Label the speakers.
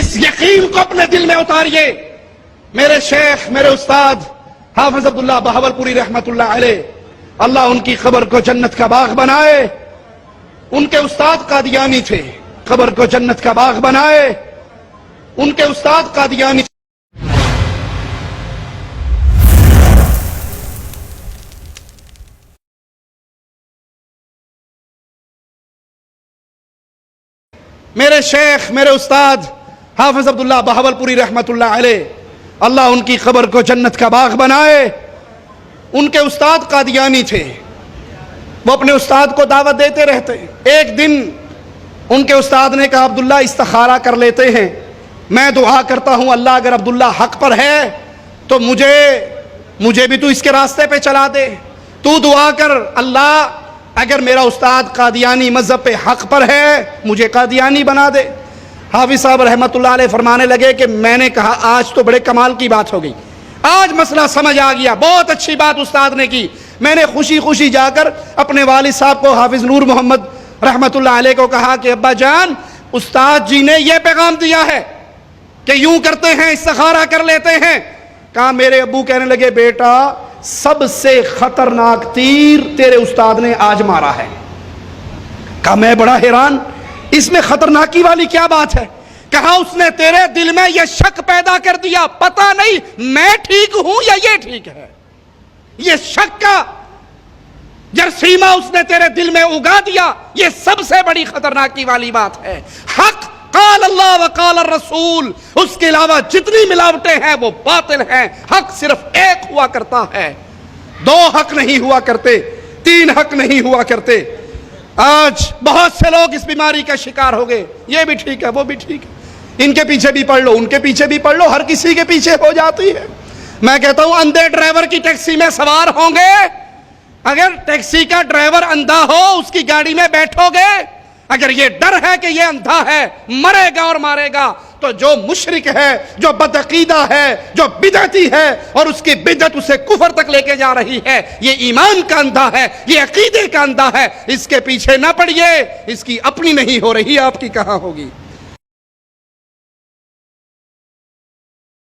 Speaker 1: اس یقین کو اپنے دل میں اتاریے، میرے شیخ میرے استاد حافظ عبداللہ بہاولپوری رحمت اللہ علیہ، اللہ ان کی قبر کو جنت کا باغ بنائے۔ ان کے استاد قادیانی تھے، قبر کو جنت کا باغ بنائے۔ ان کے استاد قادیانی تھے۔ میرے شیخ میرے استاد حافظ عبداللہ بہاولپوری رحمت اللہ علیہ، اللہ ان کی قبر کو جنت کا باغ بنائے۔ ان کے استاد قادیانی تھے، وہ اپنے استاد کو دعوت دیتے رہتے۔ ایک دن ان کے استاد نے کہا عبداللہ استخارہ کر لیتے ہیں، میں دعا کرتا ہوں اللہ اگر عبداللہ حق پر ہے تو مجھے بھی تو اس کے راستے پہ چلا دے، تو دعا کر اللہ اگر میرا استاد قادیانی مذہب پہ حق پر ہے مجھے قادیانی بنا دے۔ حافظ صاحب رحمت اللہ علیہ فرمانے لگے کہ میں نے کہا آج تو بڑے کمال کی بات ہو گئی، آج مسئلہ سمجھ آ گیا، بہت اچھی بات استاد نے کی۔ میں نے خوشی خوشی جا کر اپنے والد صاحب کو حافظ نور محمد رحمت اللہ علیہ کو کہا کہ ابا جان استاد جی نے یہ پیغام دیا ہے کہ یوں کرتے ہیں استخارہ کر لیتے ہیں۔ کہا میرے ابو کہنے لگے بیٹا سب سے خطرناک تیر تیرے استاد نے آج مارا ہے۔ کہا میں بڑا حیران، اس میں خطرناکی والی کیا بات ہے؟ کہا اس نے تیرے دل میں یہ شک پیدا کر دیا، پتہ نہیں میں ٹھیک ہوں یا یہ ٹھیک ہے، یہ شک کا جرثیمہ اس نے تیرے دل میں اگا دیا، یہ سب سے بڑی خطرناکی والی بات ہے۔ حق قال اللہ وقال الرسول، اس کے علاوہ جتنی ملاوٹیں ہیں وہ باطل ہیں، حق صرف ایک ہوا کرتا ہے، دو حق نہیں ہوا کرتے، تین حق نہیں ہوا کرتے۔ آج بہت سے لوگ اس بیماری کا شکار ہو گئے، یہ بھی ٹھیک ہے وہ بھی ٹھیک ہے، ان کے پیچھے بھی پڑھ لو ان کے پیچھے بھی پڑھ لو، ہر کسی کے پیچھے ہو جاتی ہے۔ میں کہتا ہوں اندھے ڈرائیور کی ٹیکسی میں سوار ہوں گے، اگر ٹیکسی کا ڈرائیور اندھا ہو اس کی گاڑی میں بیٹھو گے، اگر یہ ڈر ہے کہ یہ اندھا ہے مرے گا اور مارے گا، تو جو مشرک ہے جو بدعقیدہ ہے جو بدعتی ہے اور اس کی بدعت اسے کفر تک لے کے جا رہی ہے، یہ ایمان کا اندھا ہے، یہ عقیدے کا اندھا ہے، اس کے پیچھے نہ پڑیے، اس کی اپنی نہیں ہو رہی آپ کی کہاں ہوگی؟